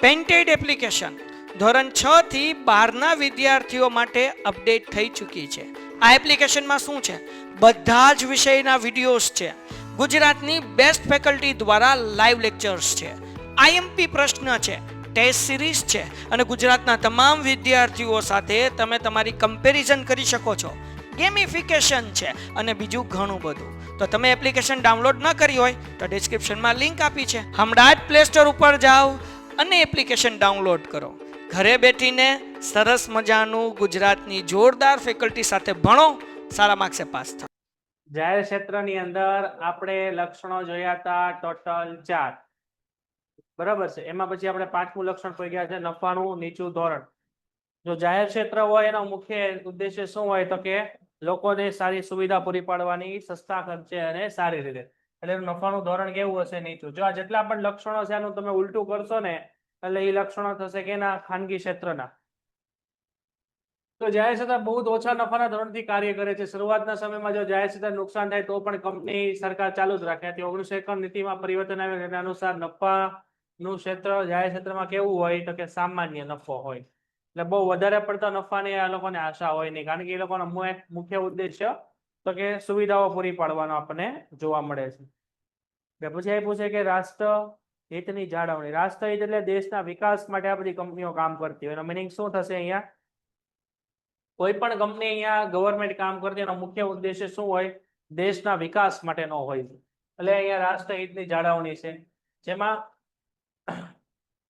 Painted application ધોરણ 6 થી 12ના વિદ્યાર્થીઓ માટે અપડેટ થઈ ચૂકી છે. આ એપ્લિકેશનમાં શું છે? બધા જ વિષયના વિડીયોઝ છે. ગુજરાતની બેસ્ટ ફેકલ્ટી દ્વારા લાઈવ લેક્ચર્સ છે. આઈએમપી પ્રશ્ન છે, ટેસ્ટ સિરીઝ છે અને ગુજરાતના તમામ વિદ્યાર્થીઓ સાથે તમે તમારી કમ્પેરિઝન કરી શકો છો. ગેમિફિકેશન છે અને બીજું ઘણું બધું. તો તમે એપ્લિકેશન ડાઉનલોડ ન કરી હોય તો ડિસ્ક્રિપ્શનમાં લિંક આપી છે. હમણાં જ પ્લે સ્ટોર ઉપર જાઓ અને એપ્લિકેશન ડાઉનલોડ કરો. ઘરે બેઠીને સરસ મજાનું ગુજરાતની જોરદાર ફેકલ્ટી સાથે ભણો, સારા માર્ક્સે પાસ થાઓ. જાહેર ક્ષેત્રની અંદર આપણે લક્ષણો જોયા હતા ટોટલ 4. બરાબર છે. એમાં પછી આપણે 5મું લક્ષણ જોઈ ગયા છે નફાનું નીચું ધોરણ. જો જાહેર ક્ષેત્ર હોય એનો મુખ્ય ઉદ્દેશ્ય શું હોય તો કે લોકોને સારી સુવિધા પૂરી પાડવાની, સસ્તા ખર્ચે અને સારી રીતે. એટલે નફાનું ધોરણ કેવું હશે? નીચું. જો આ જેટલા પણ લક્ષણો છે એનું તમે ઉલટું કરશો ને એટલે એ લક્ષણો થશે કેના? ખાનગી ક્ષેત્રના. તો જાહેર ક્ષેત્ર બહુ જ ઓછા નફાના ધોરણથી કાર્ય કરે છે. શરૂઆતના સમયમાં જો જાહેર ક્ષેત્ર નુકસાન થાય તો પણ કંપની સરકાર ચાલુ જ રાખે. 1951 નીતિમાં પરિવર્તન આવ્યું તેના અનુસાર નફાનું ક્ષેત્ર જાહેર ક્ષેત્રમાં કેવું હોય તો કે સામાન્ય નફો હોય. એટલે બહુ વધારે પડતા નફાની આ લોકોને આશા હોય નહીં, કારણ કે એ લોકોનો મુખ્ય ઉદ્દેશ્ય તો કે સુવિધાઓ પૂરી પાડવાનો આપણને જોવા મળે છે. પછી એ પૂછે કે રાષ્ટ્ર હિતની જાળવણી. રાષ્ટ્રહિત એટલે દેશના વિકાસ માટે આ બધી કંપનીઓ કામ કરતી હોય. એનો મિનિંગ શું થશે? અહીંયા કોઈ પણ કંપની અહીંયા ગવર્મેન્ટ કામ કરતી એનો મુખ્ય ઉદ્દેશ્ય શું હોય? દેશના વિકાસ માટેનો હોય. એટલે અહીંયા રાષ્ટ્રહિતની જાળવણી છે, જેમાં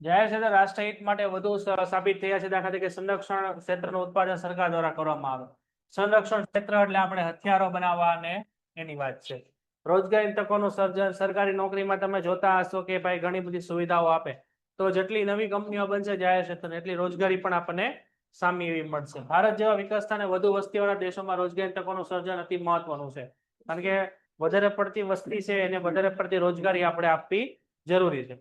જાહેર ક્ષેત્ર રાષ્ટ્રહિત માટે વધુ સાબિત થયા છે. દાખલા તરીકે સંરક્ષણ ક્ષેત્રનું ઉત્પાદન સરકાર દ્વારા કરવામાં આવે. સંરક્ષણ ક્ષેત્ર એટલે આપણે હથિયારો બનાવવા અને એની વાત છે. રોજગારી તકોનું સર્જન. સરકારી નોકરીમાં તમે જોતા હશો કે ભાઈ ઘણી બધી સુવિધાઓ આપે, તો જેટલી નવી કંપનીઓ બનશે જાહેર ક્ષેત્ર એટલી રોજગારી પણ આપણને સામી એવી મળશે. ભારત જેવા વિકસતા અને વધુ વસ્તીવાળા દેશોમાં રોજગારી તકોનું સર્જન અતિ મહત્વનું છે, કારણ કે વધારે પડતી વસ્તી છે એને વધારે પડતી રોજગારી આપણે આપવી જરૂરી છે.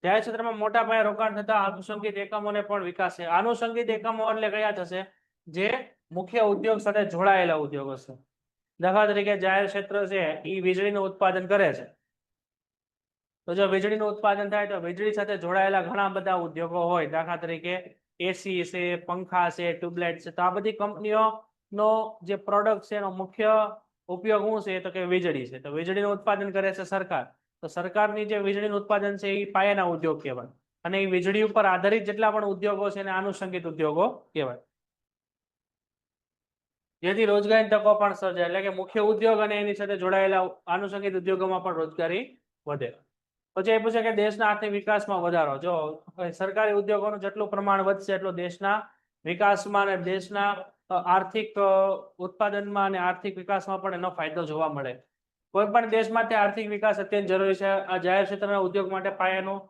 જાહેર ક્ષેત્રમાં મોટા પાયે રોકાણ થતા આનુષંગિક એકમોને પણ વિકાસ છે. આનુષંગિક એકમો એટલે કયા થશે? જે મુખ્ય ઉદ્યોગ સાથે જોડાયેલા ઉદ્યોગો છે. દાખલા તરીકે જાહેર ક્ષેત્ર છે એ વીજળીનું ઉત્પાદન કરે છે, તો જો વીજળીનું ઉત્પાદન થાય તો વીજળી સાથે જોડાયેલા ઘણા બધા ઉદ્યોગો હોય. દાખલા તરીકે એસી છે, પંખા છે, ટ્યુબલાઇટ છે. તો આ બધી કંપનીઓનો જે પ્રોડક્ટ છે એનો મુખ્ય ઉપયોગ શું છે તો કે વીજળી છે. તો વીજળીનું ઉત્પાદન કરે છે સરકાર. તો સરકારની જે વીજળીનું ઉત્પાદન છે એ પાયાના ઉદ્યોગ કહેવાય, અને એ વીજળી ઉપર આધારિત જેટલા પણ ઉદ્યોગો છે એને આનુષંગિક ઉદ્યોગો કહેવાય. જેથી રોજગારી તકો પણ સર્જાય. એટલે કે મુખ્ય ઉદ્યોગ અને એની સાથે જોડાયેલા આનુષંગિક ઉદ્યોગોમાં પણ રોજગારી વધે. પછી એ પૂછે કે દેશના આર્થિક વિકાસમાં વધારો. જો સરકારી ઉદ્યોગોનું જેટલું પ્રમાણ વધશે એટલું દેશના વિકાસમાં અને દેશના આર્થિક ઉત્પાદનમાં અને આર્થિક વિકાસમાં પણ એનો ફાયદો જોવા મળે. કોઈ પણ દેશ માટે આર્થિક વિકાસ અત્યંત જરૂરી છે. આ જાહેર ક્ષેત્રના ઉદ્યોગ માટે પાયાનું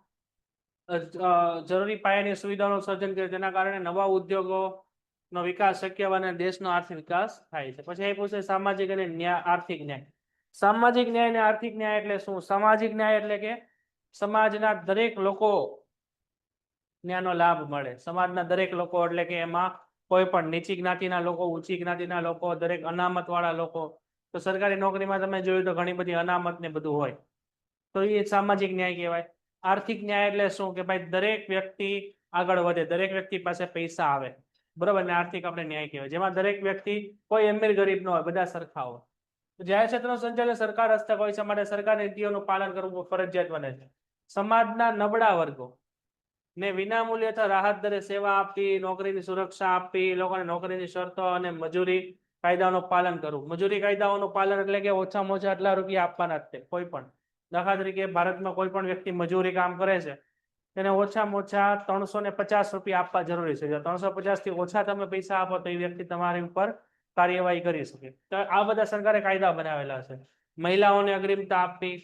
જરૂરી પાયાની સુવિધાઓનું સર્જન કરે, તેના કારણે નવા ઉદ્યોગોનો વિકાસ શક્ય બને, દેશનો આર્થિક વિકાસ થાય છે. પછી એ પૂછે સામાજિક અને આર્થિક ન્યાય. સામાજિક ન્યાય અને આર્થિક ન્યાય એટલે શું? સામાજિક ન્યાય એટલે કે સમાજના દરેક લોકો ન્યાયનો લાભ મળે. સમાજના દરેક લોકો એટલે કે એમાં કોઈ પણ નીચી જ્ઞાતિના લોકો, ઊંચી જ્ઞાતિના લોકો, દરેક અનામત વાળા લોકો. તો સરકારી નોકરીમાં તમે જોયું તો ઘણી બધી અનામત ને બધું હોય, તો એ સામાજિક ન્યાય કહેવાય. આર્થિક ન્યાય એટલે શું? કે ભાઈ દરેક વ્યક્તિ આગળ વધે, દરેક વ્યક્તિ પાસે પૈસા આવે, બરોબર ને? આર્થિક આપણે ન્યાય કહેવાય, જેમાં દરેક વ્યક્તિ કોઈ અમીર ગરીબ ન હોય, બધા સરખા હોય. જાહેર ક્ષેત્રનું સંચાલન સરકાર હસ્તક હોય છે, માટે સરકારી નીતિઓનું પાલન કરવું ફરજિયાત બને છે. સમાજના નબળા વર્ગો ને વિનામૂલ્ય અથવા રાહત દરે સેવા આપવી, નોકરીની સુરક્ષા આપવી, લોકોને નોકરીની શરતો અને મજૂરી કાયદાઓનું પાલન કરવું. મજૂરી કાયદાઓનું પાલન એટલે કે ઓછામાં ઓછા આટલા રૂપિયા આપવાના જ તે કોઈ પણ. દાખલા તરીકે ભારતમાં કોઈ પણ વ્યક્તિ મજૂરી કામ કરે છે તેને ઓછામાં ઓછા 350 રૂપિયા આપવા જરૂરી છે. જો 350 થી ઓછા તમે પૈસા આપો તો એ વ્યક્તિ તમારી ઉપર કાર્યવાહી કરી શકે. તો આ બધા સરકારે કાયદા બનાવેલા છે. મહિલાઓને અગ્રિમતા આપવી,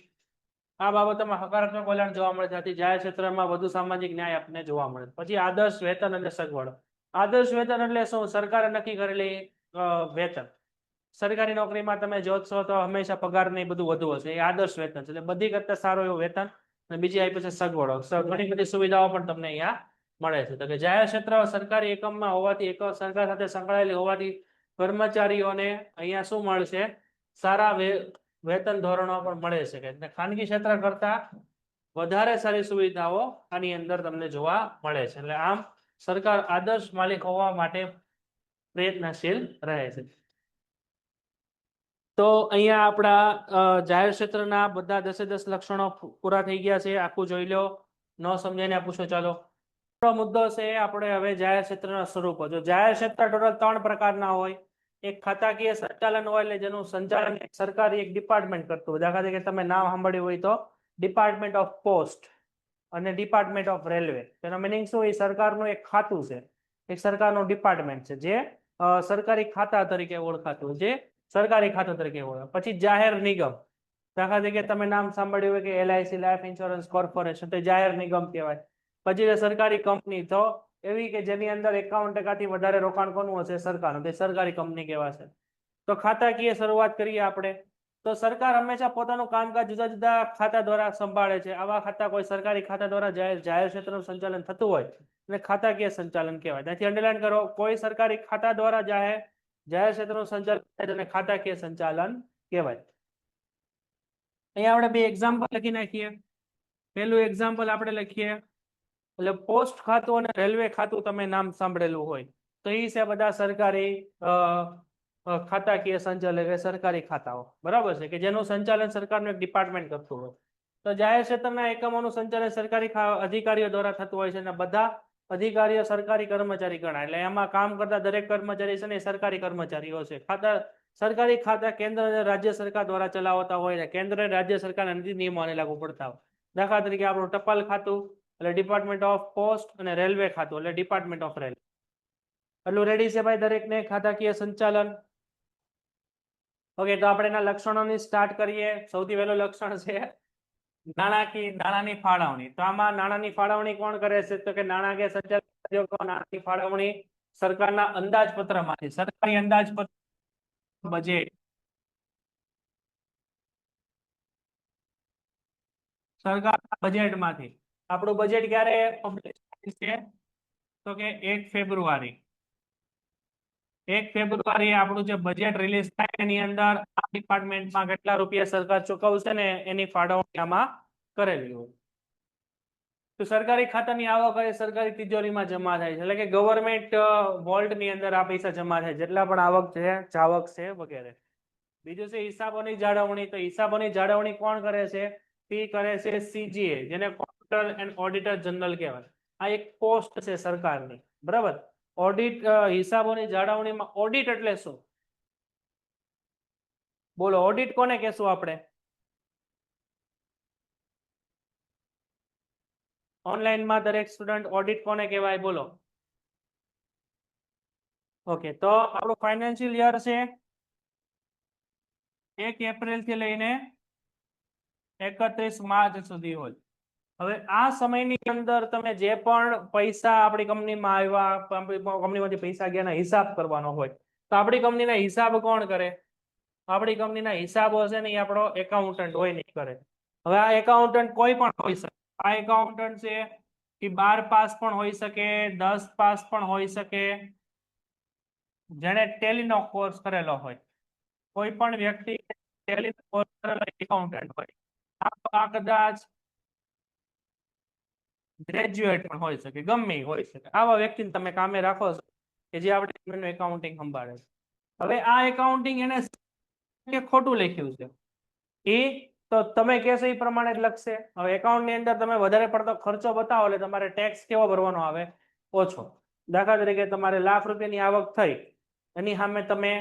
આ બાબતોમાં હકારાત્મક વલણ જોવા મળે છે. જાહેર ક્ષેત્રમાં વધુ સામાજિક ન્યાય આપણને જોવા મળે. પછી આદર્શ વેતન અને સગવડો. આદર્શ વેતન એટલે શું? સરકારે નક્કી કરેલી વેતન. સરકારી નોકરીમાં તમે જોશો તો હંમેશા પગાર ને બધું વધુ હશે, એ આદર્શ વેતન છે. એટલે બધી કરતા સારું એવું વેતન. અને બીજી આવી પછી સગવડો, ઘણી બધી સુવિધાઓ પણ તમને અહીંયા મળે છે. તો કે જાહેર ક્ષેત્ર સરકારી એકમમાં હોવાથી, એક સરકાર સાથે સંકળાયેલી હોવાથી કર્મચારીઓને અહીંયા શું મળશે? સારા વેતન ધોરણો પણ મળે છે. ખાનગી ક્ષેત્ર કરતા વધારે સારી સુવિધાઓ આની અંદર તમને જોવા મળે છે. એટલે આમ સરકાર આદર્શ માલિક હોવા માટે પ્રયત્નશીલ રહે છે. તો અહીંયા આપણા જાહેર ક્ષેત્રના બધા 10 લક્ષણો પૂરા થઈ ગયા છે. આખું જોઈ લો, ન સમજાઈને પૂછો. ચાલો, મુદ્દો છે આપણે હવે જાહેર ક્ષેત્રના સ્વરૂપો. જો જાહેર ક્ષેત્ર ટોટલ 3 પ્રકારના હોય. એક ખાતાકીય સંચાલન હોય, એટલે જેનું સંચાલન સરકારી એક ડિપાર્ટમેન્ટ કરતું હોય. દાખલા તરીકે તમે નામ સાંભળ્યું હોય તો ડિપાર્ટમેન્ટ ઓફ પોસ્ટ અને ડિપાર્ટમેન્ટ ઓફ રેલવે. તેનો મિનિંગ શું? એ સરકારનું એક ખાતું છે, એક સરકારનું ડિપાર્ટમેન્ટ છે, જે સરકારી ખાતા તરીકે ઓળખાતું, જે સરકારી ખાતું તરીકે ઓળખાય. પછી જાહેર નિગમ. દાખલા તરીકે તમે નામ સાંભળ્યું હોય કે LIC લાઈફ ઇન્સ્યોરન્સ કોર્પોરેશન, તો જાહેર નિગમ કહેવાય. પછી સરકારી કંપની, તો એવી કે જેની અંદર 51% થી વધારે રોકાણ કોનું હશે? સરકારનું, તે સરકારી કંપની કહેવાશે. તો ખાતાકીય શરૂઆત કરીએ આપણે. તો સરકાર હંમેશા પોતાનું કામકાજ જુદા જુદા ખાતા દ્વારા સંભાળે છે. આવા ખાતા કોઈ સરકારી ખાતા દ્વારા જાહેર ક્ષેત્રનું સંચાલન થતું હોય અને ખાતાકીય સંચાલન કહેવાય. ત્યાંથી અંડરલાઈન કરો, કોઈ સરકારી ખાતા દ્વારા જાહેર ક્ષેત્રનું સંચાલન થાય તેને ખાતાકીય સંચાલન કહેવાય. અહીંયા આપણે 2 એક્ઝામ્પલ લખી નાખીએ. પહેલું એક્ઝામ્પલ આપણે લખીએ, એટલે પોસ્ટ ખાતું અને રેલવે ખાતું તમે નામ સાંભળેલું હોય તો એ છે બધા સરકારી ખાતાકીય સંચાલન, એટલે સરકારી ખાતાઓ, બરાબર છે, કે જેનું સંચાલન સરકારનું એક ડિપાર્ટમેન્ટ કરતું હોય. તો જાહેર ક્ષેત્રના એકમોનું સંચાલન સરકારી અધિકારીઓ દ્વારા થતું હોય છે, અને બધા અધિકારીઓ સરકારી કર્મચારી ગણાય. એટલે એમાં કામ કરતા દરેક કર્મચારી છે ને એ સરકારી કર્મચારીઓ છે. સરકારી ખાતા કેન્દ્ર અને રાજ્ય સરકાર દ્વારા ચલાવતા હોય છે. કેન્દ્ર અને રાજ્ય સરકારના નીતિ નિયમો આને લાગુ પડતા હોય. દાખલા તરીકે આપણું ટપાલ ખાતું એટલે ડિપાર્ટમેન્ટ ઓફ પોસ્ટ, અને રેલવે ખાતું એટલે ડિપાર્ટમેન્ટ ઓફ રેલવે. એટલું રેડી છે ભાઈ દરેકને ખાતાકીય સંચાલન? ઓકે, તો આપણે એના લક્ષણોની સ્ટાર્ટ કરીએ. સૌથી પહેલું લક્ષણ છે નાણાંની ફાળવણી. તો આમાં નાણાંની ફાળવણી કોણ કરે છે? તો કે નાણાકીય સંચાલન નાણાંની ફાળવણી સરકારના અંદાજપત્રમાંથી, સરકારી અંદાજપત્ર, બજેટ, સરકારના બજેટમાંથી. આપણું બજેટ ક્યારે પબ્લિશ થાય છે? તો કે 1 ફેબ્રુઆરી. 1 ફેબ્રુઆરી આપણું જે બજેટ રિલીઝ થાય એની અંદર આ ડિપાર્ટમેન્ટમાં કેટલા રૂપિયા સરકાર ચૂકવશે ને એની ફાળવણી આમાં કરેલી હોય. તો સરકારી ખાતાની આવક એ સરકારી તિજોરીમાં જમા થાય છે, એટલે કે ગવર્મેન્ટ વોલ્ટની અંદર આ પૈસા જમા થાય, જેટલા પણ આવક છે, જાવક છે વગેરે. બીજું છે હિસાબોની જાળવણી. તો હિસાબોની જાળવણી કોણ કરે છે? તે કરે છે CGA, જેને કોમ્પ્યુટર એન્ડ ઓડિટર જનરલ કહેવાય. આ એક પોસ્ટ છે સરકારની, બરાબર. ઓડિટ, હિસાબોની જાળવણીમાં ઓડિટ એટલે શું? બોલો, ઓડિટ કોને કહેશું આપણે? ઓનલાઈનમાં દરેક સ્ટુડન્ટ ઓડિટ કોને કહેવાય? બોલો. ઓકે, તો આપણું ફાઇનાન્શિયલ યર છે 1 એપ્રિલ થી લઈને 31 માર્ચ સુધી હોય. હવે આ સમયની અંદર તમે જે પણ પૈસા આપણી કંપનીમાં આવ્યા, કંપનીમાંથી પૈસા ગયા હિસાબ કરવાનો હોય, તો આપણી કંપનીના હિસાબ કોણ કરે? આપણી કંપનીના હિસાબો છે ને એ આપણો એકાઉન્ટન્ટ હોય ને કરે. હવે આ એકાઉન્ટન્ટ કોઈ પણ હોઈ શકે. આ એકાઉન્ટન્ટ છે એ 12 પાસ પણ હોઈ શકે, 10 પાસ પણ હોઈ શકે, જેને ટેલીનો કોર્સ કરેલો હોય. કોઈ પણ વ્યક્તિ ટેલીનો કોર્સ કરેલો એકાઉન્ટન્ટ હોય. આ કદાચ ગ્રેજ્યુએટ પણ હોઈ શકે, ગમે હોઈ શકે. આવા વ્યક્તિને તમે કામે રાખો છો કે જે આપણે એકાઉન્ટિંગ સંભાળે છે. હવે આ એકાઉન્ટિંગ એને કે ખોટું લખ્યું છે એ તો તમે કહેશો એ પ્રમાણે જ લખશે. હવે એકાઉન્ટ ની અંદર તમે વધારે પડતો ખર્ચો બતાવો એટલે તમારે ટેક્સ કેવો ભરવાનો આવે? ઓછો. દાખલા તરીકે તમારે ₹1,00,000 ની આવક થઈ, એની સામે તમે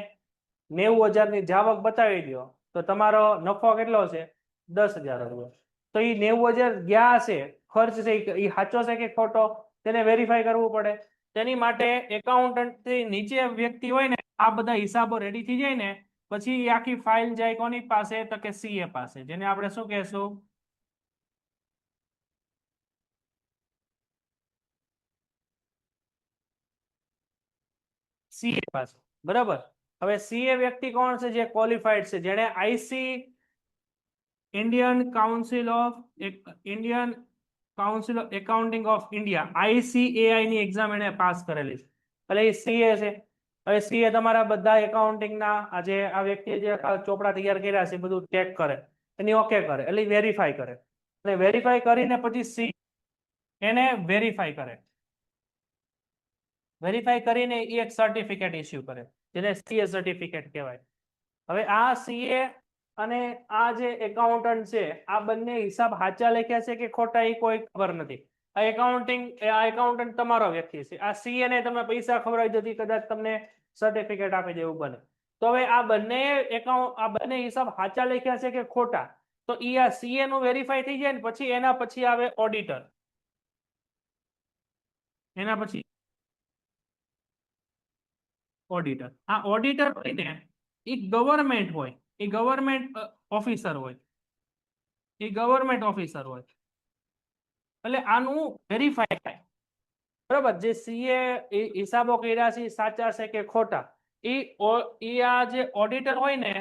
90,000 ની જાવક બતાવી દો, તો તમારો નફો કેટલો છે? ₹10,000. તો એ 90,000 ગયા છે, ખર્ચ છે, એ સાચો છે કે ખોટો? તેને વેરીફાઈ કરવું પડે. તેની માટે એકાઉન્ટન્ટ થી નીચે વ્યક્તિ હોય ને, આ બધા હિસાબો રેડી થઈ જાય ને પછી આખી ફાઇલ જાય કોની પાસે? તો કે CA પાસે, જેને આપણે શું કહેશું? CA પાસે, બરાબર. હવે CA વ્યક્તિ કોણ છે? જે ક્વોલિફાઈડ છે, જેને Indian council of accounting of India, ICAI ની એક્ઝામ એને પાસ કરેલી છે, એટલે એ CA છે. હવે CA તમારા બધા એકાઉન્ટિંગના આજે આ વ્યક્તિએ જે ચોપડા તૈયાર કર્યા છે બધું ચેક કરે, એની ઓકે કરે, એટલે વેરીફાઈ કરે. અને વેરીફાઈ કરીને પછી સી એને વેરીફાઈ કરે, વેરીફાઈ કરીને એ એક સર્ટિફિકેટ ઇસ્યુ કરે જેને સીએ સર્ટિફિકેટ કહેવાય. હવે આ સીએ અને આ જે એકાઉન્ટન્ટ છે આ બંને હિસાબ સાચા લખ્યા છે કે ખોટા એ કોઈ ખબર નથી. આ એકાઉન્ટન્ટ તમારો વ્યક્તિ છે, આ સીએ ને તમે પૈસા ખવડાવી દીધી કદાચ તમને સર્ટિફિકેટ આપી દેવું બને. તો હવે આ બંને હિસાબ સાચા લખ્યા છે કે ખોટા, તો ઈ આ સીએ નું વેરીફાઈ થઈ જાય ને પછી એના પછી આવે ઓડિટર. એના પછી ઓડિટર. આ ઓડિટર હોય ને એ ગવર્મેન્ટ હોય, એ ગવર્મેન્ટ ઓફિસર હોય, એ ગવર્મેન્ટ ઓફિસર હોય એટલે આનું વેરીફાઈ થાય. બરાબર, જે સીએ હિસાબો કર્યા છે સાચા છે કે ખોટા, એ આ જે ઓડિટર હોય ને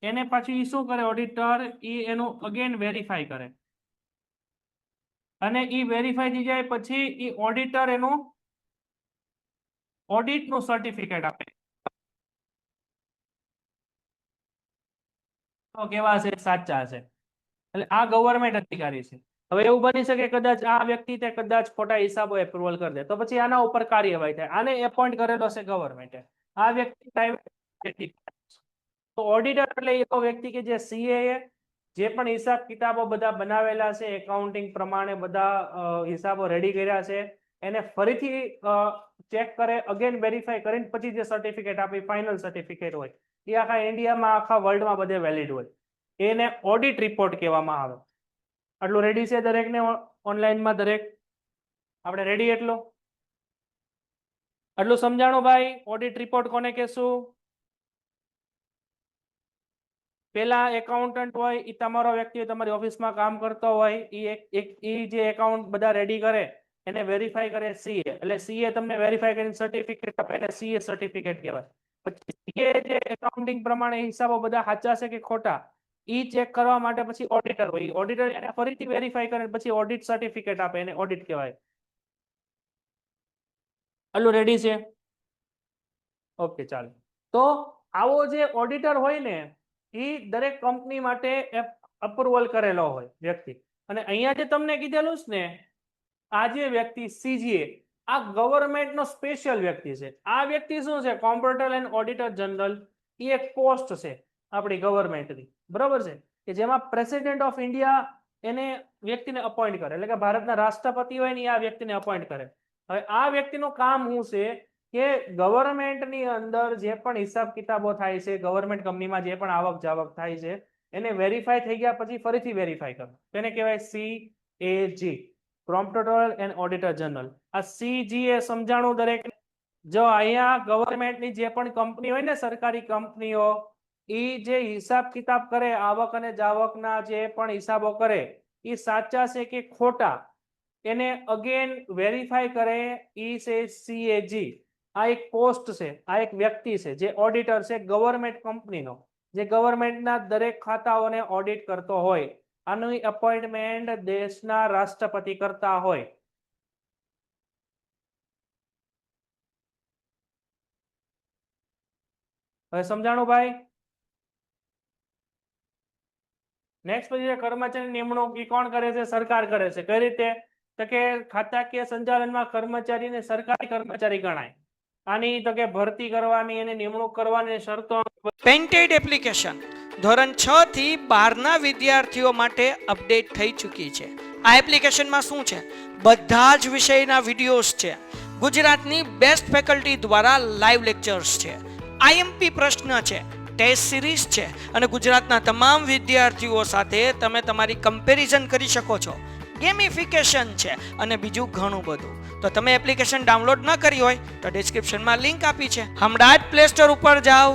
એને પછી શું કરે ઓડિટર, એનું અગેન વેરીફાઈ કરે અને એ વેરીફાઈ થઈ જાય પછી એ ઓડિટર એનું ઓડિટ નું સર્ટિફિકેટ આપે. કેવા છે, સાચા છે. એટલે આ ગવર્મેન્ટ અધિકારી છે. હવે એવું બની શકે કદાચ આ વ્યક્તિ તે કદાચ ખોટા હિસાબો એપ્રુવલ કરી દે તો પછી આના ઉપર કાર્યવાહી થાય. આને એપોઇન્ટ કરેલો છે ગવર્મેન્ટે, આ વ્યક્તિ પ્રાઇવેટ. તો ઓડિટર એટલે એવો વ્યક્તિ કે જે સીએ જે પણ હિસાબ કિતાબો બધા બનાવેલા છે, એકાઉન્ટિંગ પ્રમાણે બધા હિસાબો રેડી કર્યા છે, એને ફરીથી ચેક કરે, અગેન વેરીફાઈ કરીને પછી જે સર્ટિફિકેટ આપે ફાઇનલ સર્ટિફિકેટ હોય એ આખા ઇન્ડિયામાં આખા વર્લ્ડમાં બધે વેલિડ હોય. એને ઓડિટ રિપોર્ટ કહેવામાં આવે. આટલું રેડી છે દરેકને ઓનલાઈનમાં? દરેક આપણે રેડી? આટલું સમજાણું ભાઈ? ઓડિટ રિપોર્ટ કોને કહેશું? પેલા એકાઉન્ટન્ટ હોય એ તમારો વ્યક્તિ તમારી ઓફિસમાં કામ કરતો હોય, એ જે એકાઉન્ટ બધા રેડી કરે એને વેરીફાઈ કરે સીએ, એટલે સીએ તમને વેરીફાઈ કરીને સર્ટિફિકેટ આપે એટલે સીએ સર્ટિફિકેટ કહેવાય. પછી સીએ જે એકાઉન્ટિંગ પ્રમાણે હિસાબો બધા સાચા છે કે ખોટા ઈ ચેક કરવા માટે પછી ઓડિટર હોય, ઓડિટર એને ફરીથી વેરીફાઈ કરે પછી ઓડિટ સર્ટિફિકેટ આપે, એને ઓડિટ કહેવાય. આટલું રેડી છે? ઓકે, ચાલો. તો આવો જે ઓડિટર હોય ને એ દરેક કંપની માટે અપ્રુવલ કરેલો હોય વ્યક્તિ. અને અહીંયા જે તમને કીધેલું છે ને આ જે વ્યક્તિ સીજીએ, આ ગવર્મેન્ટ નો સ્પેશિયલ વ્યક્તિ છે. આ વ્યક્તિ શું છે? Comptroller and auditor general. એ એક પોસ્ટ છે આપણી ગવર્મેન્ટની, બરોબર છે, કે જેમાં પ્રેસિડેન્ટ ઓફ ઇન્ડિયા એને વ્યક્તિને અપોઇન્ટ કરે, એટલે કે ભારતના રાષ્ટ્રપતિ હોય ને આ વ્યક્તિને અપોઇન્ટ કરે. હવે આ વ્યક્તિનું કામ શું છે કે ગવર્મેન્ટની અંદર જે પણ હિસાબ કિતાબો થાય છે, ગવર્મેન્ટ કંપનીમાં જે પણ આવક જાવક થાય છે એને વેરીફાઈ થઈ ગયા પછી ફરીથી વેરીફાઈ કરો. તેને કહેવાય CAG, computer and auditor general. આ CGA સમજાણું દરેક? જો અહીંયા ગવર્મેન્ટની જે પણ કંપની હોય ને, સરકારી કંપનીઓ, એ જે હિસાબ કિતાબ કરે, આવક અને જાવકના જે પણ હિસાબો કરે એ સાચા છે કે ખોટા એને અગેન વેરીફાઈ કરે ઈ છે CAG. આ એક પોસ્ટ છે, આ એક વ્યક્તિ છે જે ઓડિટર છે ગવર્મેન્ટ કંપનીનો, જે ગવર્મેન્ટના દરેક ખાતાઓને ઓડિટ કરતો હોય. આનું અપોઇન્ટમેન્ટ દેશના રાષ્ટ્રપતિ કરતા હોય. હવે સમજાણું ભાઈ? નેક્સ્ટ પછી કર્મચારી નિમણૂક એ કોણ કરે છે? સરકાર કરે છે. કઈ રીતે? તો કે ખાતાકીય સંચાલનમાં કર્મચારીને સરકારી કર્મચારી ગણાય. આની તો કે ભરતી કરવાની, એને નિમણૂક કરવાની શરતો. પેન્ટેડ એપ્લિકેશન ધોરણ 6 થી 12ના વિદ્યાર્થીઓ માટે અપડેટ થઈ ચૂકી છે. આ એપ્લિકેશનમાં શું છે? બધા જ વિષયના વિડીયોઝ છે, ગુજરાતની બેસ્ટ ફેકલ્ટી દ્વારા લાઈવ લેક્ચર્સ છે, આઈએમપી પ્રશ્ન છે, ટેસ્ટ સિરીઝ છે અને ગુજરાતના તમામ વિદ્યાર્થીઓ સાથે તમે તમારી કમ્પેરિઝન કરી શકો છો. ગેમિફિકેશન છે અને બીજું ઘણું બધું. તો તમે એપ્લિકેશન ડાઉનલોડ ન કરી હોય તો ડિસ્ક્રિપ્શનમાં લિંક આપી છે, હમણાં જ પ્લે સ્ટોર ઉપર જાઓ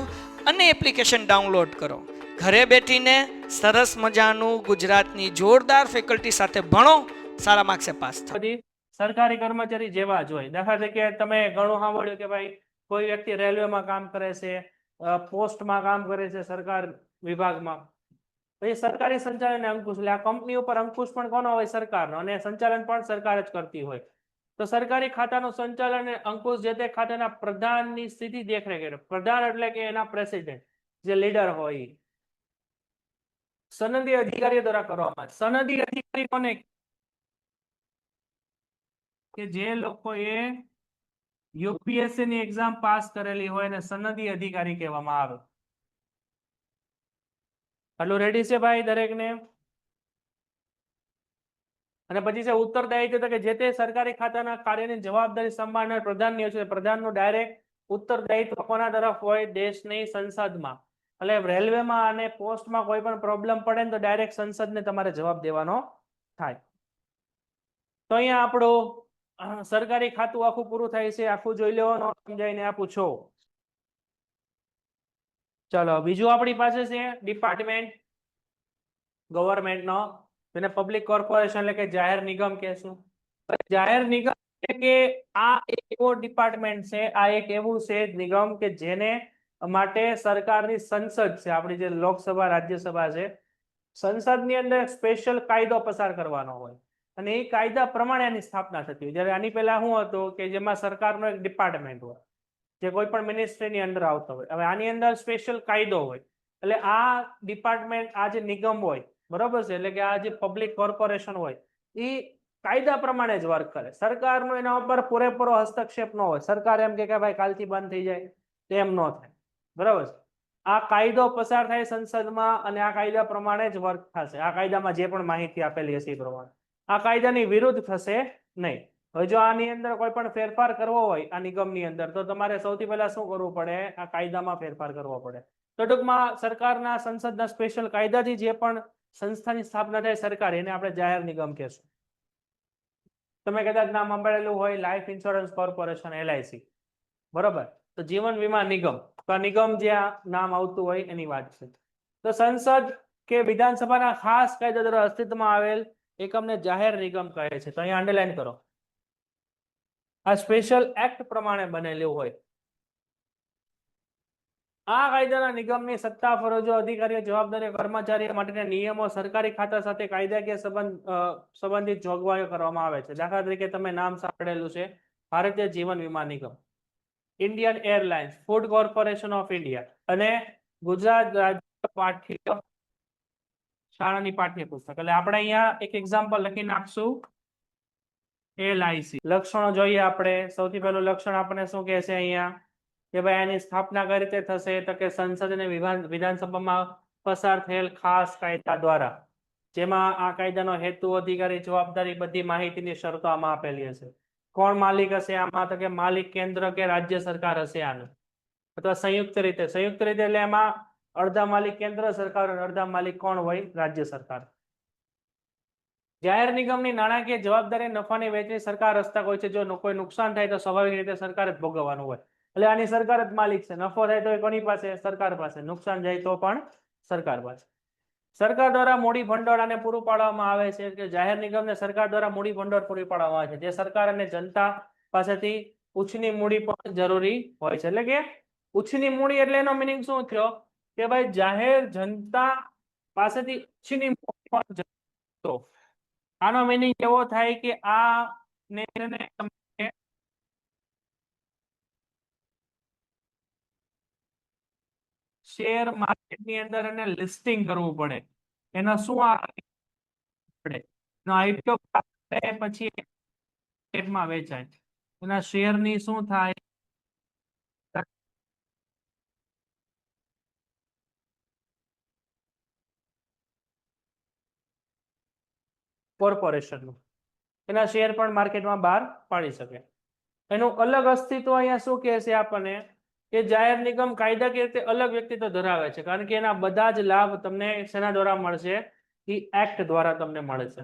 અને એપ્લિકેશન ડાઉનલોડ કરો. ઘરે બેઠીને સરસ મજાનું ગુજરાતની જોરદાર ફેકલ્ટી સાથે ભણો, સારા માર્ક્સે પાસ થાઓ. બધી સરકારી કર્મચારી જેવા જ હોય. દાખલા તરીકે તમે ઘણું સાંભળ્યું કે ભાઈ કોઈ વ્યક્તિ રેલવેમાં કામ કરે છે, પોસ્ટમાં કામ કરે છે, સરકાર વિભાગમાં, પછી સરકારી સંચાલન અંકુશ, એટલે આ કંપની ઉપર અંકુશ પણ કોનો હોય? સરકારનો, અને સંચાલન પણ સરકાર જ કરતી હોય. તો સરકારી ખાતાનું સંચાલન અને અંકુશ જે તે ખાતાના પ્રધાનની સીધી દેખરેખ કરે. પ્રધાન એટલે કે એના પ્રેસિડેન્ટ, જે લીડર હોય. સનદી અધિકારીઓ દ્વારા કરવામાં આવે. સનદી અધિકારી કોને કે જે લોકોએ યુપીએસસી ની એક્ઝામ પાસ કરેલી હોય એને સનદી અધિકારી કહેવામાં આવે. આટલું રેડી છે ભાઈ દરેકને? અને પછી છે ઉત્તરદાયિત્વ, તો કે જે તે સરકારી ખાતાના કાર્યની જવાબદારી સંભાળનાર પ્રધાનની હોય છે. પ્રધાનનું ડાયરેક્ટ ઉત્તરદાયિત્વ કોના તરફ હોય? દેશની સંસદમાં. એટલે રેલવેમાં અને પોસ્ટમાં કોઈ પણ પ્રોબ્લેમ પડે ને તો ડાયરેક્ટ સંસદને તમારે જવાબ દેવાનો થાય. તો અહીંયા આપણું સરકારી ખાતું આખું પૂરું થાય છે. આખું જોઈ લેવાનું, સમજાઈને આપું છો. ચલો બીજું આપણી પાસે છે ડિપાર્ટમેન્ટ ગવર્મેન્ટનો, જેને પબ્લિક કોર્પોરેશન એટલે કે જાહેર નિગમ કહેશું. જાહેર નિગમ એટલે કે આ એક એવો ડિપાર્ટમેન્ટ છે, આ એક એવું છે નિગમ કે જેને માટે સરકારની સંસદ છે, આપણી જે લોકસભા રાજ્યસભા છે, સંસદની અંદર સ્પેશિયલ કાયદો પસાર કરવાનો હોય અને એ કાયદા પ્રમાણે આની સ્થાપના થતી હોય. જ્યારે આની પહેલા શું હતું કે જેમાં સરકારનો એક ડિપાર્ટમેન્ટ હોય જે કોઈ પણ મિનિસ્ટ્રીની અંદર આવતો હોય. હવે આની અંદર સ્પેશિયલ કાયદો હોય. એટલે આ ડિપાર્ટમેન્ટ, આ જે નિગમ હોય, બરોબર છે, એટલે કે આ જે પબ્લિક કોર્પોરેશન હોય એ કાયદા પ્રમાણે જ વર્ક કરે. સરકારનો એના ઉપર પૂરેપૂરો હસ્તક્ષેપ ન હોય. સરકાર એમ કે ભાઈ કાલથી બંધ થઈ જાય, તેમ ન થાય. બરાબર છે. આ કાયદો પસાર થાય સંસદમાં અને આ કાયદા પ્રમાણે જ વર્ક થશે. આ કાયદામાં જે પણ માહિતી આપેલી હશે એ પ્રમાણે. આ કાયદાની વિરુદ્ધ થશે નહીં. હવે જો આની અંદર કોઈ પણ ફેરફાર કરવો હોય આ નિગમની અંદર, તો તમારે સૌથી પહેલા શું કરવું પડે? આ કાયદામાં ફેરફાર કરવો પડે. તો ટૂંકમાં સરકારના સંસદના સ્પેશિયલ કાયદાથી જે પણ સંસ્થાની સ્થાપના થાય સરકાર, એને આપણે જાહેર નિગમ કહેશું. તમે કદાચ નામ સાંભળેલું હોય લાઈફ ઇન્સ્યોરન્સ કોર્પોરેશન, LIC, બરોબર? તો જીવન વીમા નિગમ, તો આ નિગમ જ્યાં નામ આવતું હોય એની વાત છે. તો સંસદ કે વિધાનસભાના ખાસ કાયદા દ્વારા અસ્તિત્વમાં આવેલ એકમને જાહેર નિગમ કહે છે. તો અહીંયા અંડરલાઈન કરો. આ સ્પેશિયલ એક્ટ પ્રમાણે બનેલું હોય. આ કાયદાના નિગમની સત્તા, ફરજો, અધિકારીઓ, જવાબદારી, કર્મચારીઓ માટેના નિયમો, સરકારી ખાતા સાથે કાયદાકીય સંબંધિત જોગવાઈઓ કરવામાં આવે છે. દાખલા તરીકે તમે નામ સાંભળેલું છે ભારતીય જીવન વીમા નિગમ, Indian airlines, food corporation of India અને ગુજરાત રાજ્ય પાઠ્ય શાળાની પાઠ્યપુસ્તક. એટલે આપણે અહીંયા એક એક્ઝામ્પલ લખી નાખશું. LIC લક્ષણો જોઈએ આપણે. સૌથી પહેલું લક્ષણ આપણે શું કહે છે અહીંયા કે ભાઈ આની સ્થાપના કઈ રીતે થશે? તો કે સંસદ અને વિધાનસભામાં પસાર થયેલ ખાસ કાયદા દ્વારા, જેમાં આ કાયદાનો હેતુ, અધિકારી, જવાબદારી, બધી માહિતીની શરતો આમાં આપેલી હશે. કોણ માલિક હશે આમાં? તો કે માલિક કેન્દ્ર કે રાજ્ય સરકાર હશે આનું, અથવા સંયુક્ત રીતે. સંયુક્ત રીતે એટલે એમાં અડધા માલિક કેન્દ્ર સરકાર અને અડધા માલિક કોણ હોય? રાજ્ય સરકાર. જાહેર નિગમની નાણાકીય જવાબદારી, નફાની વહેંચણી સરકાર હસ્તક હોય છે. જો કોઈ નુકસાન થાય તો સ્વાભાવિક રીતે સરકાર જ ભોગવવાનું હોય. એટલે આની સરકાર જ માલિક છે. નફો થાય તો એ કોની પાસે? સરકાર પાસે. નુકસાન જાય તો પણ સરકાર પાસે. સરકાર દ્વારા મૂડી ભંડોળ આને પૂરું પાડવામાં આવે છે. કે જાહેર નિગમને સરકાર દ્વારા મૂડી ભંડોળ પૂરી પાડવામાં આવે છે, જે સરકાર અને જનતા પાસેથી ઉછની મૂડી પણ જરૂરી હોય છે. એટલે કે ઉછની મૂડી એટલે એનો મિનિંગ શું થયો કે ભાઈ જાહેર જનતા પાસેથી ઉછની મૂડી પણ તો આનો મિનિંગ એવો થાય કે આ ને શેર માર્કેટની અંદર એને લિસ્ટિંગ કરવું પડે. એનો શું પડે? IPO પછી માર્કેટમાં વેચાય. એના શેરની શું થાય? કોર્પોરેશનનું એના શેર પણ માર્કેટમાં બહાર પાડી શકે. એનું અલગ અસ્તિત્વ અહીંયા શું કહે છે આપણને કે જાહેર નિગમ કાયદાકીય રીતે અલગ વ્યક્તિત્વ ધરાવે છે, કારણ કે એના બધા જ લાભ તમને શેના દ્વારા મળશે? એ એક્ટ દ્વારા તમને મળે છે.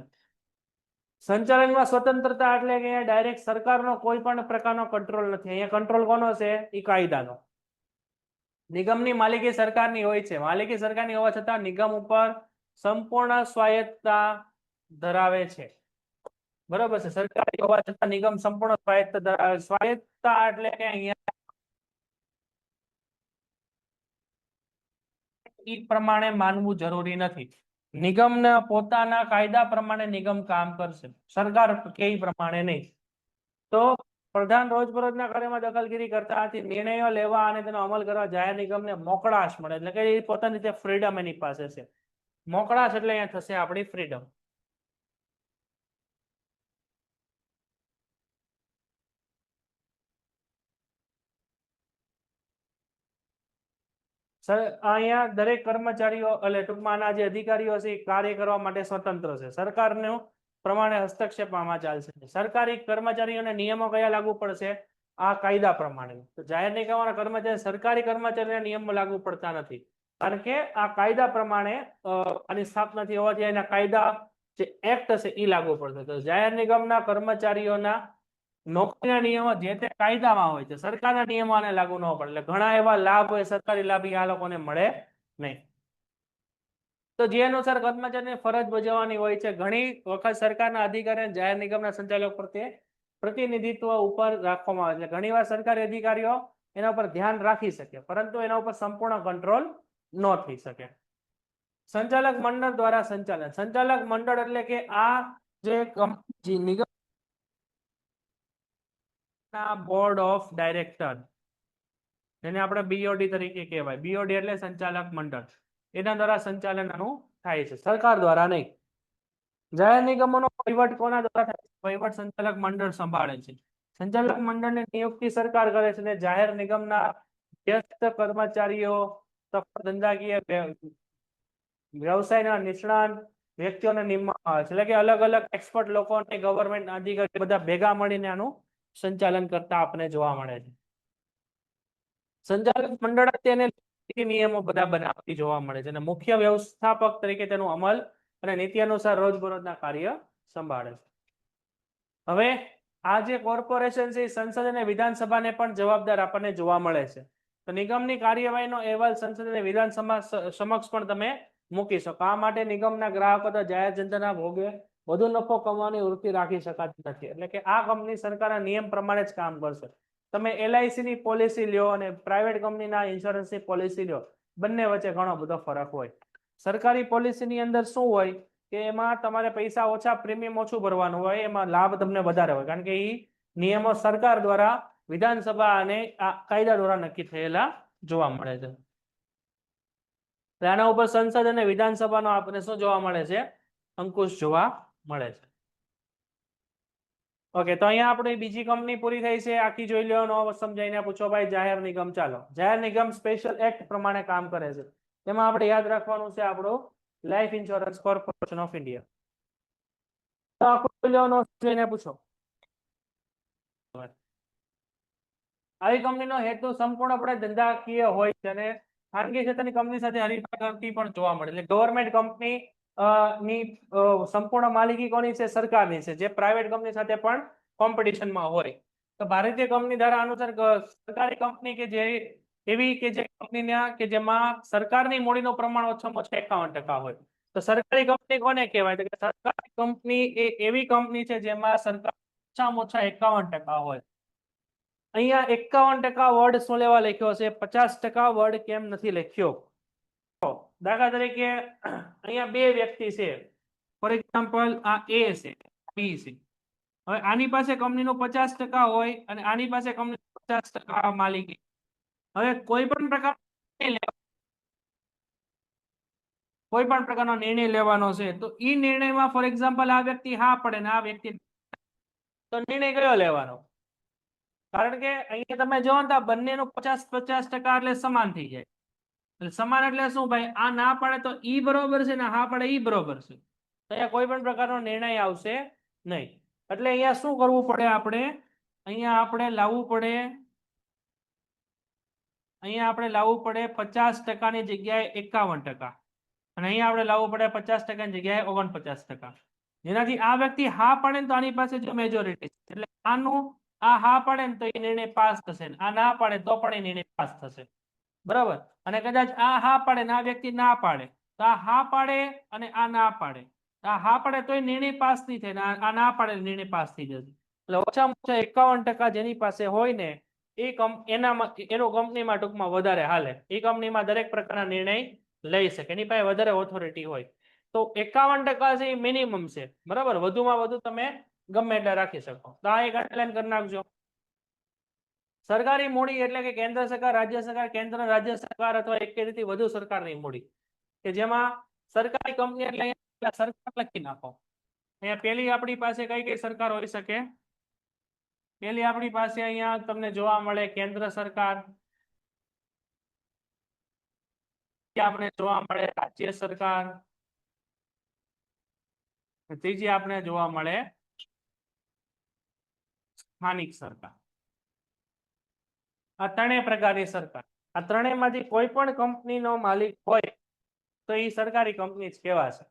સંચાલનમાં સ્વતંત્રતા એટલે કે અહીંયા ડાયરેક્ટ સરકારનો કોઈ પણ પ્રકારનો કંટ્રોલ નથી. અહીંયા કંટ્રોલ કોનો છે? એ કાયદાનો. નિગમની માલિકી સરકારની હોય છે. માલિકી સરકારની હોવા છતાં નિગમ ઉપર સંપૂર્ણ સ્વાયત્તતા ધરાવે છે. બરોબર છે. સરકારી હોવા છતાં નિગમ સંપૂર્ણ સ્વાયત્ત ધરાવે. સ્વાયત્તતા એટલે કે અહીંયા એ પ્રમાણે માનવું જરૂરી નથી. નિગમના પોતાના કાયદા પ્રમાણે નિગમ કામ કરશે, સરકાર કે પ્રમાણે નહીં. તો પ્રધાન રોજબરોજના કાર્યમાં દખલગીરી કરતા નથી. નિર્ણયો લેવા અને તેનો અમલ કરવા જાહેર નિગમને મોકળાશ મળે, એટલે કે પોતાની રીતે ફ્રીડમ એની પાસે છે. મોકળાશ એટલે અહીંયા થશે આપણી ફ્રીડમ. અહીંયા દરેક કર્મચારીઓ એટલે ટૂંકમાં આના જે અધિકારીઓ છે એ કાર્ય કરવા માટે સ્વતંત્ર છે. સરકારનો પ્રમાણે હસ્તક્ષેપ આમાં ચાલશે. સરકારી કર્મચારીઓને નિયમો કયા લાગુ પડશે? આ કાયદા પ્રમાણે. તો જાહેર નિગમોના કર્મચારી સરકારી કર્મચારીઓને નિયમો લાગુ પડતા નથી, કારણ કે આ કાયદા પ્રમાણે આની સ્થાપના થઈ હોવાથી એના કાયદા જે એક્ટ હશે એ લાગુ પડશે. તો જાહેર નિગમના કર્મચારીઓના નોકરીના નિયમો જે તે કાયદામાં હોય છે, સરકારના નિયમો આને લાગુ ન પડે. એટલે ઘણા એવા લાભ હોય સરકારી લાભ આ લોકોને મળે નહીં. તો જે અનુસાર કર્મચારીને ફરજ બજાવવાની હોય છે. ઘણી વખત સરકારના અધિકારી જાહેર નિગમના સંચાલકો પ્રત્યે પ્રતિનિધિત્વ ઉપર રાખવામાં આવે છે. ઘણીવાર સરકારી અધિકારીઓ એના ઉપર ધ્યાન રાખી શકે, પરંતુ એના ઉપર સંપૂર્ણ કંટ્રોલ ન થઈ શકે. સંચાલક મંડળ દ્વારા સંચાલન. સંચાલક મંડળ એટલે કે આ જે નિગમ બોર્ડ ઓફ ડાયરેક્ટર, જેને આપણે બીઓડી તરીકે કહેવાય. બીઓડી એટલે સંચાલક મંડળ. એના દ્વારા સંચાલન આનું થાય છે, સરકાર દ્વારા નહીં. જાહેર નિગમોનો વહીવટ કોના દ્વારા થાય છે? વહીવટ સંચાલક મંડળ સંભાળે છે. સંચાલક મંડળની નિયુક્તિ સરકાર કરે છે અને જાહેર નિગમના વ્યસ્ત કર્મચારીઓ ધંધાકીય વ્યવસાયના નિષ્ણાંત વ્યક્તિઓને નિમવામાં આવે છે. એટલે કે અલગ અલગ એક્સપર્ટ લોકોને ગવર્મેન્ટ અધિકારી બધા ભેગા મળીને આનું સંચાલન કરતા આપણે જોવા મળે છે. સંચાલક મંડળ તેને નિયમો બધા બનાવતી જોવા મળે છે અને મુખ્ય વ્યવસ્થાપક તરીકે તેનું અમલ અને નીતિ અનુસાર રોજબરોજના કાર્ય સંભાળે છે. હવે આ જે કોર્પોરેશન છે એ સંસદ અને વિધાનસભાને પણ જવાબદાર આપણને જોવા મળે છે. તો નિગમની કાર્યવાહીનો અહેવાલ સંસદ અને વિધાનસભા સમક્ષ પણ તમે મૂકી શકો. આ માટે નિગમના ગ્રાહકો તો જાહેર જનતાના ભોગે વધુ નફો કમાવાની વૃત્તિ રાખી શકાતી નથી. એટલે કે આ કંપની સરકારના નિયમ પ્રમાણે જ કામ કરશે. તમે એલઆઈસી ની પોલિસી લ્યો અને પ્રાઇવેટ કંપનીના ઇન્સ્યોરન્સની પોલિસી લ્યો, બંને વચ્ચે ઘણો બધો ફરક હોય. સરકારી પોલિસીની અંદર શું હોય કે એમાં તમારે પૈસા ઓછા, પ્રીમિયમ ઓછું ભરવાનું હોય, એમાં લાભ તમને વધારે હોય, કારણ કે એ નિયમો સરકાર દ્વારા વિધાનસભા અને આ કાયદા દ્વારા નક્કી થયેલા જોવા મળે છે. આના ઉપર સંસદ અને વિધાનસભાનો આપણે શું જોવા મળે છે? અંકુશ જોવા મળે છે. ઓકે, તો અહીંયા આપણે બીજી કંપની પૂરી થઈ છે. આખી જોઈ લો, સમજાઈને પૂછો ભાઈ જાહેર નિગમ. ચાલો, જાહેર નિગમ સ્પેશિયલ એક્ટ પ્રમાણે કામ કરે છે. તેમાં આપણે યાદ રાખવાનું છે આપણું life insurance corporation of India. તો આખું જોઈને પૂછો. આવી કંપનીનો હેતુ સંપૂર્ણપણે ધંધાકીય હોય છે અને ખાનગી ક્ષેત્રની કંપની સાથે હરીફાઈ કરતી પણ જોવા મળે. એટલે ગવર્મેન્ટ કંપની ની સંપૂર્ણ માલિકી કોની છે? સરકારની છે, જે પ્રાઇવેટ કંપની સાથે પણ કોમ્પિટિશનમાં હોય. તો ભારતીય કંપની ધારા અનુસાર સરકારી કંપની કે જે એવી કે જે કંપનીના કે જેમાં સરકારની મૂડીનું પ્રમાણ ઓછામાં ઓછું 51% હોય. તો સરકારી કંપની કોને કહેવાય? તો કે સરકારી કંપની એ એવી કંપની છે જેમાં સરકાર ઓછામાં ઓછા 51% હોય. અહીંયા 51% વર્ડ શું લેવા લખ્યો છે? 50% વર્ડ કેમ નથી લખ્યો? દાખલા તરીકે અહીંયા બે વ્યક્તિ છે, ફોર એક્ઝામ્પલ આ એ છે, બી છે. હવે આની પાસે કંપનીનું 50% હોય અને આની પાસે કંપની 50% માલિકી. હવે કોઈ પણ પ્રકારનો નિર્ણય લેવાનો છે, તો એ નિર્ણયમાં ફોર એક્ઝામ્પલ આ વ્યક્તિ હા પડે ને આ વ્યક્તિ, તો નિર્ણય કયો લેવાનો? કારણ કે અહીંયા તમે જો ને બંનેનું 50-50% એટલે સમાન થઈ જાય. એટલે સમાન એટલે શું ભાઈ? આ ના પાડે તો ઈ બરોબર છે ને હા પાડે ઈ બરોબર છે. તો અહીંયા કોઈ પણ પ્રકારનો નિર્ણય આવશે નહીં. એટલે અહીંયા શું કરવું પડે? અહીંયા આપણે લાવવું પડે 50% ની જગ્યાએ 51%, અને અહીંયા આપણે લાવવું પડે 50% ની જગ્યાએ 49%. જેનાથી આ વ્યક્તિ હા પાડે ને તો આની પાસે જો મેજોરિટી, એટલે આનું આ હા પાડે ને તો એ નિર્ણય પાસ થશે, આ ના પાડે તો પણ એ નિર્ણય પાસ થશે. બરાબર? અને કદાચ આ હા પાડે ને આ વ્યક્તિ ના પાડે, તો આ હા પાડે અને આ ના પાડે, આ હા પાડે તો એ નિર્ણય પાસ નહીં થાય, આ ના પાડે નિર્ણય પાસ થઈ જશે. એટલે ઓછામાં ઓછા 51% જેની પાસે હોય ને એ એનો કંપનીમાં ટૂંકમાં વધારે હાલે. એ કંપનીમાં દરેક પ્રકારના નિર્ણય લઈ શકે, એની પાસે વધારે ઓથોરિટી હોય. તો 51% છે એ મિનિમમ છે. બરાબર? વધુમાં વધુ તમે ગમે એટલે રાખી શકો. તો આ એક અંડરલાઈન કરી નાખજો. સરકારી મૂડી એટલે કે કેન્દ્ર સરકાર, રાજ્ય સરકાર, કેન્દ્ર રાજ્ય સરકાર અથવા એક કે તેથી વધુ સરકારની મૂડી કે જેમાં સરકારી કંપની એટલે અહીંયા સરકાર લખી નાખો. અહીંયા પેલી આપણી પાસે કઈ કઈ સરકાર હોઈ શકે? પેલી આપણી પાસે અહીંયા તમને જોવા મળે કેન્દ્ર સરકાર, આપણે જોવા મળે રાજ્ય સરકાર, ત્રીજી આપણે જોવા મળે સ્થાનિક સરકાર. આ ત્રણેય પ્રકારની સરકાર. આ ત્રણેયમાંથી કોઈ પણ કંપનીનો માલિક હોય તો એ સરકારી કંપની જ કહેવાશે.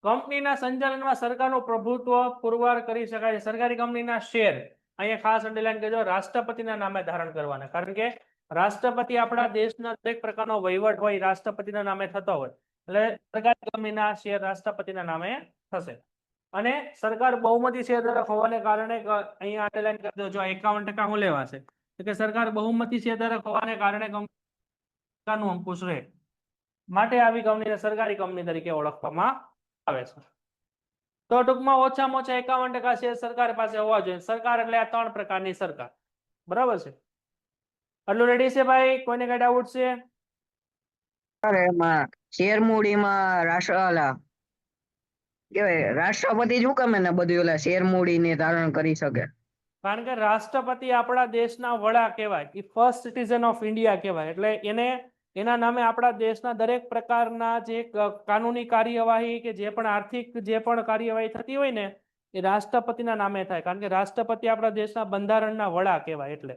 કંપનીના સંચાલનમાં સરકારનું પ્રભુત્વ પુરવાર કરી શકાય છે. સરકારી કંપનીના શેર અહીંયા ખાસ અંડરલાઈન કરજો, રાષ્ટ્રપતિના નામે ધારણ કરવાના, કારણ કે રાષ્ટ્રપતિ આપણા દેશના દરેક પ્રકારનો વહીવટ હોય રાષ્ટ્રપતિના નામે થતો હોય, એટલે સરકારી કંપનીના શેર રાષ્ટ્રપતિના નામે થશે. અને સરકાર બહુમતી શેરધારક હોવાને કારણે અહીંયા અંડરલાઈન કરી દો, જો 51% શું લેવાશે તો કે સરકાર બહુમતી શેરધારક હોવાને કારણે કંપનીનું અંકુશ રહે, માટે આવી કંપનીને સરકારી કંપની તરીકે ઓળખવામાં આવે છે. તો ટૂંકમાં ઓછામાં ઓછા 51% શેર સરકાર પાસે હોવા જોઈએ. સરકાર એટલે આ ત્રણ પ્રકારની સરકાર, બરાબર છે? આટલું રેડી છે ભાઈ? કોઈને કઈ ડાઉટ છે? એમાં શેર મૂડીમાં રાષ્ટ્રપતિ શું કામ એને બધું ઓલા શેર મૂડીને ધારણ કરી શકે? કારણ કે રાષ્ટ્રપતિ આપણા દેશના વડા કહેવાય, એ ફર્સ્ટ સિટીઝન ઓફ ઇન્ડિયા કહેવાય, એટલે એને એના નામે આપણા દેશના દરેક પ્રકારના જે કાનૂની કાર્યવાહી કે જે પણ આર્થિક જે પણ કાર્યવાહી થતી હોય ને એ રાષ્ટ્રપતિના નામે થાય, કારણ કે રાષ્ટ્રપતિ આપણા દેશના બંધારણના વડા કહેવાય. એટલે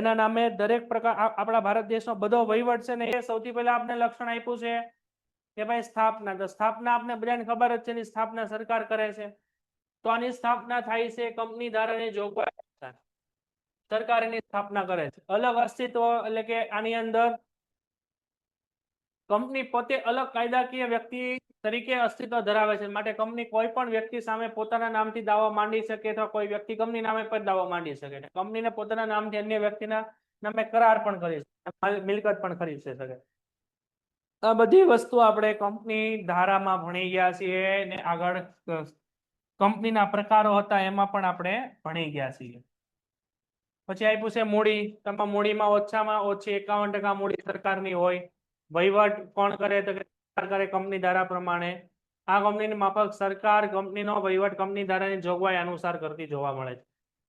એના નામે દરેક પ્રકાર આપણા ભારત દેશનો બધો વહીવટ છે ને એ સૌથી પહેલા આપણે લક્ષણ આપ્યું છે કે ભાઈ સ્થાપના. તો સ્થાપના આપણે બધાને ખબર જ છે, એની સ્થાપના સરકાર કરે છે. તો આની સ્થાપના થાય છે કંપની ધારાની જોગવાઈ સરકાર એની સ્થાપના કરે છે. અલગ અસ્તિત્વ એટલે કે આની અંદર કંપની પોતે અલગ કાયદાકીય વ્યક્તિ તરીકે અસ્તિત્વ ધરાવે છે, માટે કંપની કોઈ પણ વ્યક્તિ સામે પોતાના નામથી દાવો માંડી શકે અથવા કોઈ વ્યક્તિ કંપની નામે પણ દાવો માંડી શકે. કંપનીને પોતાના નામથી અન્ય વ્યક્તિના નામે કરાર પણ કરી શકે, મિલકત પણ ખરીદી શકે. આ બધી વસ્તુ આપણે કંપની ધારામાં ભણી ગયા છીએ ને આગળ કંપનીના પ્રકારો હતા એમાં પણ આપણે ભણી ગયા છીએ. પછી આપ્યું છે મૂડી. તેમાં મૂડીમાં ઓછામાં ઓછી 51% મૂડી સરકારની હોય. વહીવટ કોણ કરે તો કે સરકાર કરે કંપની ધારા પ્રમાણે. આ કંપનીની માફક સરકાર કંપનીનો વહીવટ કંપની ધારાની જોગવાઈ અનુસાર કરતી જોવા મળે છે.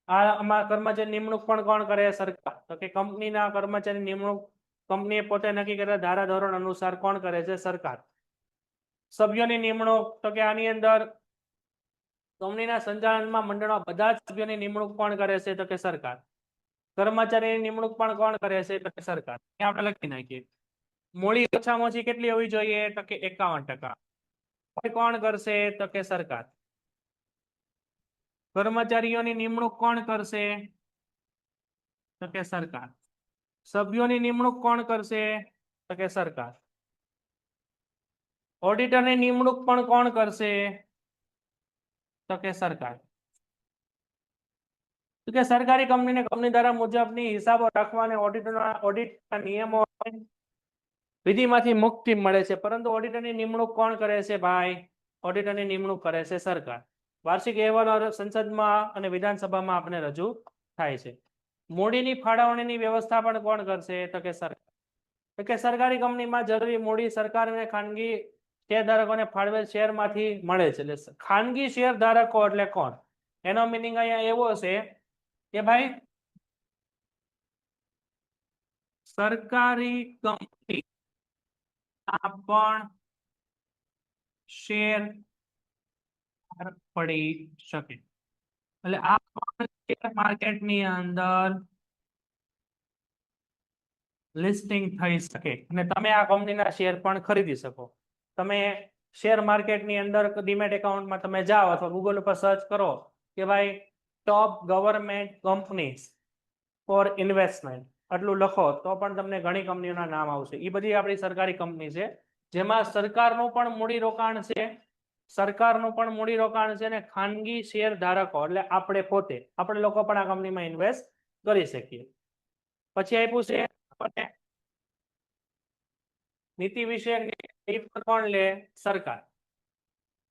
આમાં કર્મચારી નિમણૂક પણ કોણ કરે? સરકાર. તો કે કંપનીના કર્મચારી નિમણૂક કંપનીએ પોતે નક્કી કરેલા ધારા ધોરણ અનુસાર કોણ કરે છે? સરકાર. સભ્યોની નિમણૂક તો કે આની અંદર કંપનીના સંચાલનમાં મંડળમાં બધા જ સભ્યોની નિમણૂક કોણ કરે છે? તો કે સરકાર. કર્મચારીની નિમણૂક પણ કોણ કરે છે? તો કે સરકાર. અહીંયા આપણે લખી નાખીએ. મૂડી ઓછામાં ઓછી કેટલી હોવી જોઈએ? તો કે 51%. કોણ કરશે? તો કે સરકાર. કર્મચારીઓની નિમણૂક કોણ કરશે? તો કે સરકાર. સભ્યોની નિમણૂક કોણ કરશે? તો કે સરકાર. ઓડિટરની નિમણૂક પણ કોણ કરશે? તો કે સરકાર. તો કે સરકારી કંપનીને કંપની ધારા મુજબની હિસાબો રાખવા અને ઓડિટના નિયમો વિધિમાંથી મુક્તિ મળે છે, પરંતુ ઓડિટરની નિમણૂક કોણ કરે છે ભાઈ? ઓડિટરની નિમણૂક કરે છે સરકાર. વાર્ષિક અહેવાલ સંસદમાં અને વિધાનસભામાં આપણે રજૂ થાય છે. મૂડીની ફાળવણીની વ્યવસ્થા પણ કોણ કરશે? તો કે સરકાર. તો કે સરકારી કંપનીમાં જરૂરી મૂડી સરકાર અને ખાનગી શેરધારકોને ફાળવેલ શેરમાંથી મળે છે. એટલે ખાનગી શેરધારકો એટલે કોણ? એનો મિનિંગ અહીંયા એવો છે કે ભાઈ સરકારી કંપની આ પણ શેર પડી શકે, એટલે આ પણ શેર માર્કેટની અંદર લિસ્ટિંગ થઈ શકે અને તમે આ કંપનીના શેર પણ ખરીદી શકો. તમે શેર માર્કેટની અંદર ડીમેટ એકાઉન્ટમાં તમે જાઓ અથવા ગૂગલ ઉપર સર્ચ કરો કે ભાઈ ટોપ ગવર્મેન્ટ કંપનીઝ ફોર ઇન્વેસ્ટમેન્ટ, આટલું લખો તો પણ તમને ઘણી કંપનીઓના નામ આવશે. એ બધી આપણી સરકારી કંપની છે, જેમાં સરકારનું પણ મૂડીરોકાણ છે, સરકારનું પણ મૂડીરોકાણ છે અને ખાનગી શેર ધારકો એટલે આપણે પોતે આપણે લોકો પણ આ કંપનીમાં ઇન્વેસ્ટ કરી શકીએ. પછી આપ્યું છે નીતિ વિષયક નિર્ણય કોણ લે? સરકાર.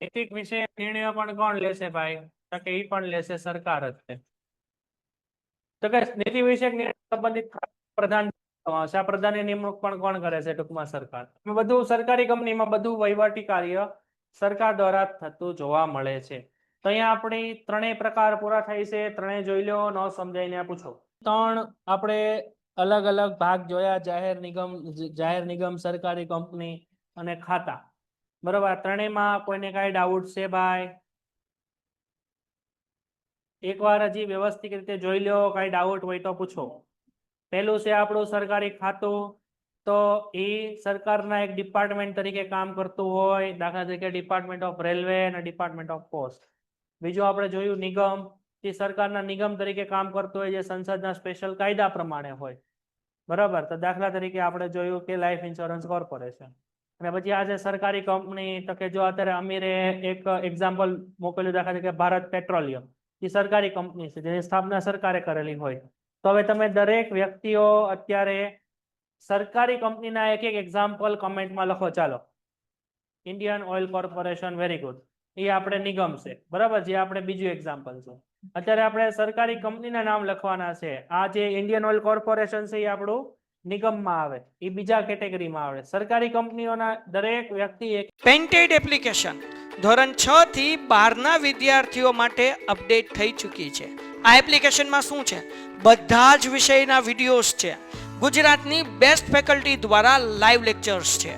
નૈતિક વિષયક નિર્ણયો પણ કોણ લેશે ભાઈ? તો કે એ પણ લેશે સરકાર જ છે. તો કે નીતિ વિષયક નિર્ણય સંબંધિત પ્રધાન કરવામાં આવશે. આ પ્રધાનની નિમણૂક પણ કોણ કરે છે? ટૂંકમાં સરકાર. બધું સરકારી કંપનીમાં બધું વહીવટી કાર્ય સરકાર દ્વારા થતું જોવા મળે છે. તો અહીંયા આપણી ત્રણેય પ્રકાર પૂરા થાય છે. ત્રણેય જોઈ લો, ન સમજાઈને પૂછો. ત્રણ આપણે અલગ અલગ ભાગ જોયા: જાહેર નિગમ, સરકારી કંપની અને ખાતા. બરોબર, આ ત્રણેયમાં કોઈને કાંઈ ડાઉટ છે ભાઈ? એકવાર હજી વ્યવસ્થિત રીતે જોઈ લો, કાંઈ ડાઉટ હોય તો પૂછો. પહેલું છે આપણું સરકારી ખાતું. તો એ સરકારના એક ડિપાર્ટમેન્ટ તરીકે કામ કરતું હોય, દાખલા તરીકે ડિપાર્ટમેન્ટ ઓફ રેલવે અને ડિપાર્ટમેન્ટ ઓફ પોસ્ટ. બીજું આપણે જોયું નિગમ, જે સરકારના નિગમ તરીકે કામ કરતું હોય, જે સંસદના સ્પેશિયલ કાયદા પ્રમાણે હોય. બરાબર, તો દાખલા તરીકે આપણે જોયું કે લાઈફ ઇન્સ્યોરન્સ કોર્પોરેશન. અને પછી આ છે સરકારી કંપની. તો કે જો અત્યારે અમીરે એક એક્ઝામ્પલ મોકલ્યું, દાખલા તરીકે ભારત પેટ્રોલિયમ, એ સરકારી કંપની છે જેની સ્થાપના સરકારે કરેલી હોય. તો હવે તમે દરેક વ્યક્તિઓ અત્યારે સરકારી કંપનીના એક એક એક્ઝામ્પલ કમેન્ટમાં લખો. ચાલો, Indian Oil Corporation, very good, એ આપણે નિગમ છે. બરાબર, જે આપણે બીજું એક્ઝામ્પલ છે. અત્યારે આપણે સરકારી કંપનીના નામ લખવાના છે. આ જે ઇન્ડિયન ઓઇલ કોર્પોરેશન છે એ આપણું નિગમમાં આવે, એ બીજા કેટેગરીમાં આવે. સરકારી કંપનીઓના દરેક વ્યક્તિ એક પેન્ટેડ એપ્લિકેશન ધોરણ 6 થી 12ના વિદ્યાર્થીઓ માટે અપડેટ થઈ ચૂકી છે. આ એપ્લિકેશનમાં શું છે? બધા જ વિષયના વિડીયોઝ છે. ગુજરાતની બેસ્ટ ફેકલ્ટી દ્વારા લાઈવ લેક્ચર્સ છે.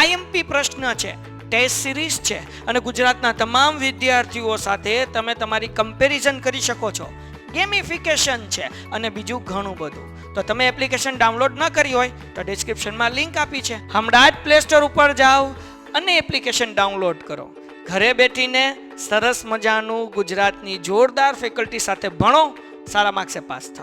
આઈએમપી પ્રશ્ન છે, ટેસ્ટ સિરીઝ છે અને ગુજરાતના તમામ વિદ્યાર્થીઓ સાથે તમે તમારી કમ્પેરિઝન કરી શકો છો. ગેમિફિકેશન છે અને બીજું ઘણું બધું. તો તમે એપ્લિકેશન ડાઉનલોડ ન કરી હોય તો ડિસ્ક્રિપ્શનમાં લિંક આપી છે. હમણાં જ પ્લે સ્ટોર ઉપર જાઓ અને એપ્લિકેશન ડાઉનલોડ કરો. ઘરે બેઠીને સરસ મજાનું ગુજરાતની જોરદાર ફેકલ્ટી સાથે ભણો, સારા માર્ક્સે પાસ થાઓ.